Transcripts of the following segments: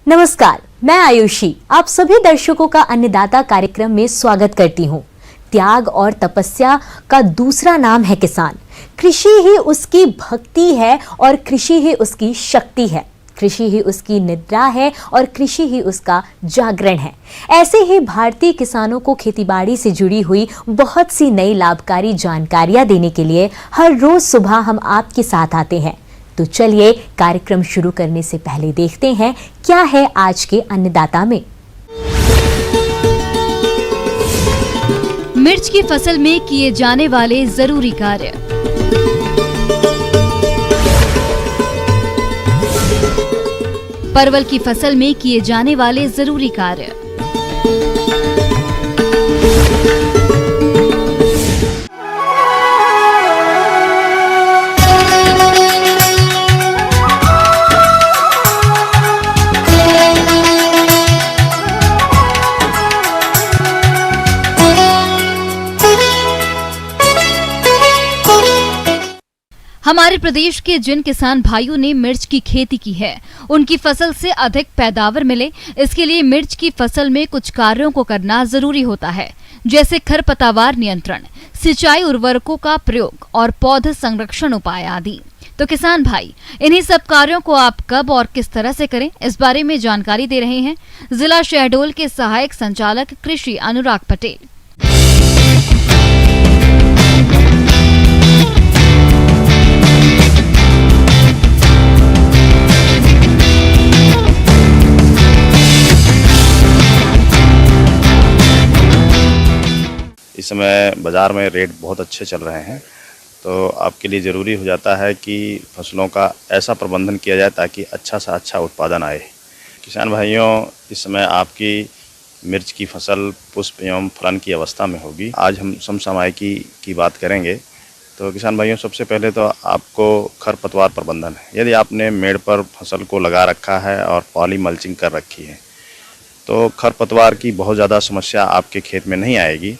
नमस्कार, मैं आयुषी आप सभी दर्शकों का अन्नदाता कार्यक्रम में स्वागत करती हूँ। त्याग और तपस्या का दूसरा नाम है किसान। कृषि ही उसकी भक्ति है और कृषि ही उसकी शक्ति है। कृषि ही उसकी निद्रा है और कृषि ही उसका जागरण है। ऐसे ही भारतीय किसानों को खेतीबाड़ी से जुड़ी हुई बहुत सी नई लाभकारी जानकारियां देने के लिए हर रोज सुबह हम आपके साथ आते हैं। तो चलिए कार्यक्रम शुरू करने से पहले देखते हैं क्या है आज के अन्नदाता में। मिर्च की फसल में किए जाने वाले जरूरी कार्य। परवल की फसल में किए जाने वाले जरूरी कार्य। हमारे प्रदेश के जिन किसान भाइयों ने मिर्च की खेती की है, उनकी फसल से अधिक पैदावार मिले, इसके लिए मिर्च की फसल में कुछ कार्यों को करना जरूरी होता है, जैसे खरपतवार नियंत्रण, सिंचाई उर्वरकों का प्रयोग और पौध संरक्षण उपाय आदि। तो किसान भाई, इन्हीं सब कार्यों को आप कब और किस तरह से करें, इस बारे में जानकारी दे रहे हैं जिला शहडोल के सहायक संचालक कृषि अनुराग पटेल। इस समय बाज़ार में रेट बहुत अच्छे चल रहे हैं, तो आपके लिए ज़रूरी हो जाता है कि फसलों का ऐसा प्रबंधन किया जाए ताकि अच्छा से अच्छा उत्पादन आए। किसान भाइयों, इस समय आपकी मिर्च की फसल पुष्प एवं फलन की अवस्था में होगी। आज हम समसामयिकी की बात करेंगे। तो किसान भाइयों, सबसे पहले तो आपको खरपतवार प्रबंधन है। यदि आपने मेड़ पर फसल को लगा रखा है और पॉली मल्चिंग कर रखी है तो खरपतवार की बहुत ज़्यादा समस्या आपके खेत में नहीं आएगी।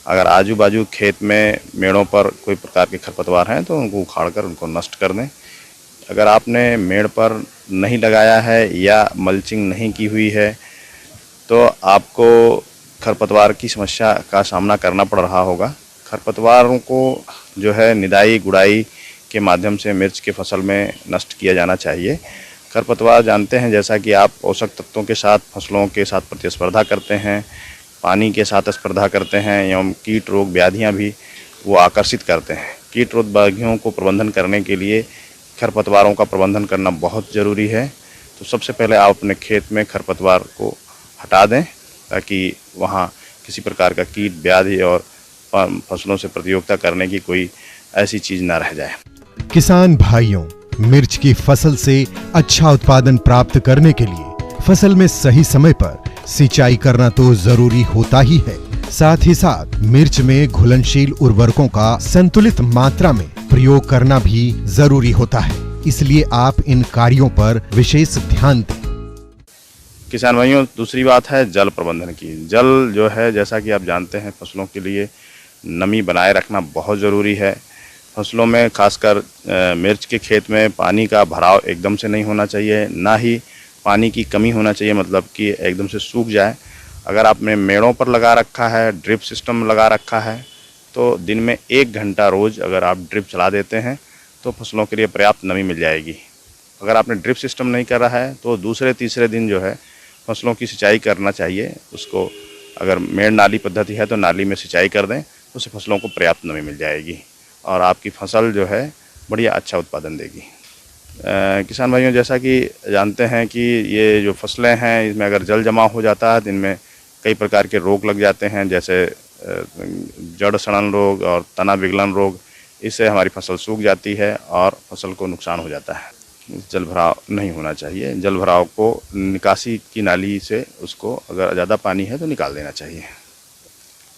अगर आजू बाजू खेत में मेड़ों पर कोई प्रकार के खरपतवार हैं तो उनको उखाड़ कर उनको नष्ट कर दें। अगर आपने मेड़ पर नहीं लगाया है या मल्चिंग नहीं की हुई है तो आपको खरपतवार की समस्या का सामना करना पड़ रहा होगा। खरपतवारों को जो है निदाई गुड़ाई के माध्यम से मिर्च के फसल में नष्ट किया जाना चाहिए। खरपतवार जानते हैं, जैसा कि आप पोषक तत्वों के साथ फसलों के साथ प्रतिस्पर्धा करते हैं, पानी के साथ स्पर्धा करते हैं एवं कीट रोग व्याधियाँ भी वो आकर्षित करते हैं। कीट रोग व्याधियों को प्रबंधन करने के लिए खरपतवारों का प्रबंधन करना बहुत ज़रूरी है। तो सबसे पहले आप अपने खेत में खरपतवार को हटा दें ताकि वहाँ किसी प्रकार का कीट व्याधि और फसलों से प्रतियोगिता करने की कोई ऐसी चीज़ ना रह जाए। किसान भाइयों, मिर्च की फसल से अच्छा उत्पादन प्राप्त करने के लिए फसल में सही समय पर सिंचाई करना तो जरूरी होता ही है। साथ ही साथ मिर्च में घुलनशील उर्वरकों का संतुलित मात्रा में प्रयोग करना भी जरूरी होता है, इसलिए आप इन कार्यों पर विशेष ध्यान दें। किसान भाइयों, दूसरी बात है जल प्रबंधन की। जल जो है, जैसा कि आप जानते हैं, फसलों के लिए नमी बनाए रखना बहुत ज़रूरी है। फसलों में खासकर मिर्च के खेत में पानी का भराव एकदम से नहीं होना चाहिए, ना ही पानी की कमी होना चाहिए, मतलब कि एकदम से सूख जाए। अगर आपने मेड़ों पर लगा रखा है, ड्रिप सिस्टम लगा रखा है, तो दिन में 1 घंटा रोज़ अगर आप ड्रिप चला देते हैं तो फसलों के लिए पर्याप्त नमी मिल जाएगी। अगर आपने ड्रिप सिस्टम नहीं कर रहा है तो दूसरे तीसरे दिन जो है फसलों की सिंचाई करना चाहिए। उसको अगर मेड़ नाली पद्धति है तो नाली में सिंचाई कर दें, उससे फसलों को पर्याप्त नमी मिल जाएगी और आपकी फसल जो है बढ़िया अच्छा उत्पादन देगी। किसान भाइयों, जैसा कि जानते हैं कि ये जो फसलें हैं इसमें अगर जल जमाव हो जाता है तो इनमें कई प्रकार के रोग लग जाते हैं, जैसे जड़ सड़न रोग और तना विगलन रोग। इससे हमारी फसल सूख जाती है और फसल को नुकसान हो जाता है। जल भराव नहीं होना चाहिए। जल भराव को निकासी की नाली से उसको अगर ज़्यादा पानी है तो निकाल देना चाहिए।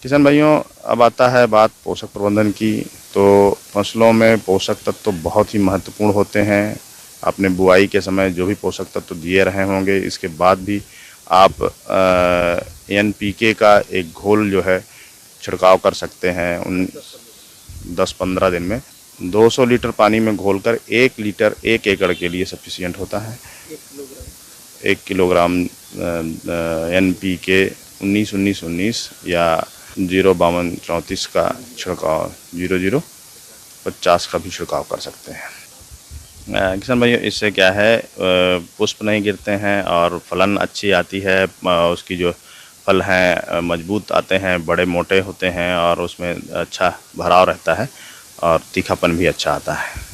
किसान भाइयों, अब आता है बात पोषक प्रबंधन की। तो फसलों में पोषक तत्व बहुत ही महत्वपूर्ण होते हैं। आपने बुआई के समय जो भी पोषक तत्व दिए रहे होंगे, इसके बाद भी आप NPK का एक घोल जो है छिड़काव कर सकते हैं। उन 10-15 दिन में 200 लीटर पानी में घोलकर 1 लीटर 1 एकड़ के लिए सफिशिएंट होता है। 1 किलोग्राम NPK 19-19-19 या 052-34 का छिड़काव 00-50 का भी छिड़काव कर सकते हैं। किसान भाइयों, इससे क्या है, पुष्प नहीं गिरते हैं और फलन अच्छी आती है। उसकी जो फल हैं मजबूत आते हैं, बड़े मोटे होते हैं और उसमें अच्छा भराव रहता है और तीखापन भी अच्छा आता है।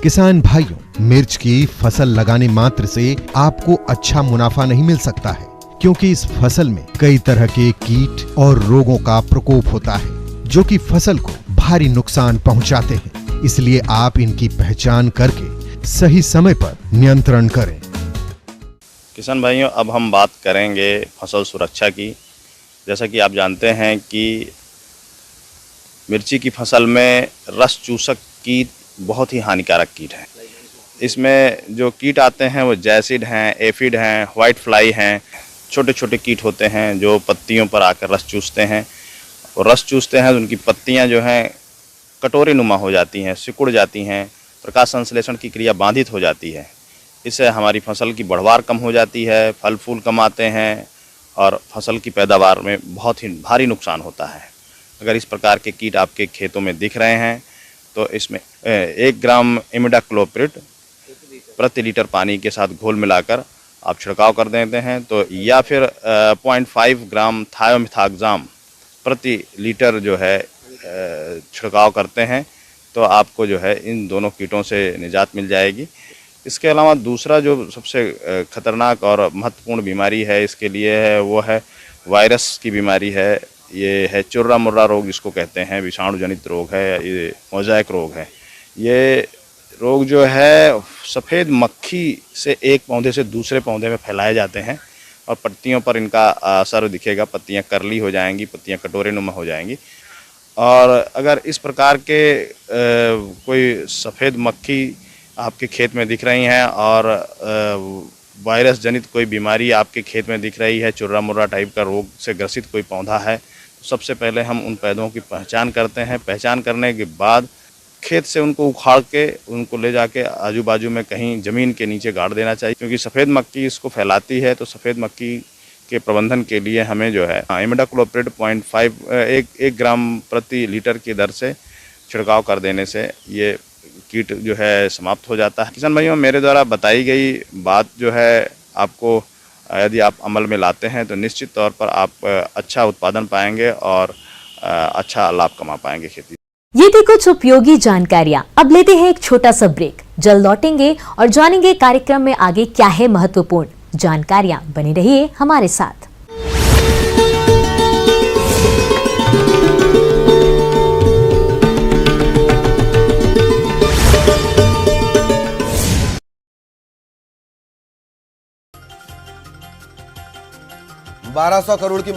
किसान भाइयों, मिर्च की फसल लगाने मात्र से आपको अच्छा मुनाफा नहीं मिल सकता है, क्योंकि इस फसल में कई तरह के कीट और रोगों का प्रकोप होता है जो कि फसल को भारी नुकसान पहुंचाते हैं। इसलिए आप इनकी पहचान करके सही समय पर नियंत्रण करें। किसान भाइयों, अब हम बात करेंगे फसल सुरक्षा की। जैसा कि आप जानते हैं कि मिर्ची की फसल में रस चूसक कीट बहुत ही हानिकारक कीट है। इसमें जो कीट आते हैं वो जैसिड हैं, एफिड हैं, व्हाइट फ्लाई हैं। छोटे छोटे कीट होते हैं जो पत्तियों पर आकर रस चूसते हैं और रस चूसते हैं तो उनकी पत्तियां जो हैं कटोरी नुमा हो जाती हैं, सिकुड़ जाती हैं, प्रकाश संश्लेषण की क्रिया बाधित हो जाती है। इससे हमारी फसल की बढ़वार कम हो जाती है, फल फूल कम आते हैं और फसल की पैदावार में बहुत ही भारी नुकसान होता है। अगर इस प्रकार के कीट आपके खेतों में दिख रहे हैं तो इसमें 1 ग्राम इमिडाक्लोप्रिड प्रति लीटर पानी के साथ घोल मिलाकर आप छिड़काव कर देते हैं तो, या फिर 0.5 ग्राम थायोमिथाक्साम प्रति लीटर जो है छिड़काव करते हैं तो आपको जो है इन दोनों कीटों से निजात मिल जाएगी। इसके अलावा दूसरा जो सबसे खतरनाक और महत्वपूर्ण बीमारी है इसके लिए है वो है वायरस की बीमारी है। ये है चुर्रा मुर्रा रोग जिसको कहते हैं, विषाणु जनित रोग है, ये मोज़ेक रोग है। ये रोग जो है सफ़ेद मक्खी से एक पौधे से दूसरे पौधे में फैलाए जाते हैं और पत्तियों पर इनका असर दिखेगा, पत्तियां करली हो जाएंगी, पत्तियां कटोरे नुमा हो जाएंगी। और अगर इस प्रकार के कोई सफ़ेद मक्खी आपके खेत में दिख रही हैं और वायरस जनित कोई बीमारी आपके खेत में दिख रही है, चुर्रा मुर्रा टाइप का रोग से ग्रसित कोई पौधा है, तो सबसे पहले हम उन पौधों की पहचान करते हैं। पहचान करने के बाद खेत से उनको उखाड़ के उनको ले जाके आजू बाजू में कहीं ज़मीन के नीचे गाड़ देना चाहिए, क्योंकि सफ़ेद मक्खी इसको फैलाती है। तो सफ़ेद मक्खी के प्रबंधन के लिए हमें जो है इमिडाक्लोप्रिड 1 ग्राम प्रति लीटर की दर से छिड़काव कर देने से ये कीट जो है समाप्त हो जाता है। किसान भाइयों, मेरे द्वारा बताई गई बात जो है आपको यदि आप अमल में लाते हैं तो निश्चित तौर पर आप अच्छा उत्पादन पाएंगे और अच्छा लाभ कमा पाएंगे खेती। ये थी कुछ उपयोगी जानकारियां। अब लेते हैं एक छोटा सा ब्रेक, जल्द लौटेंगे और जानेंगे कार्यक्रम में आगे क्या है महत्वपूर्ण जानकारियां। बने रहिए हमारे साथ। $1200 करोड़ की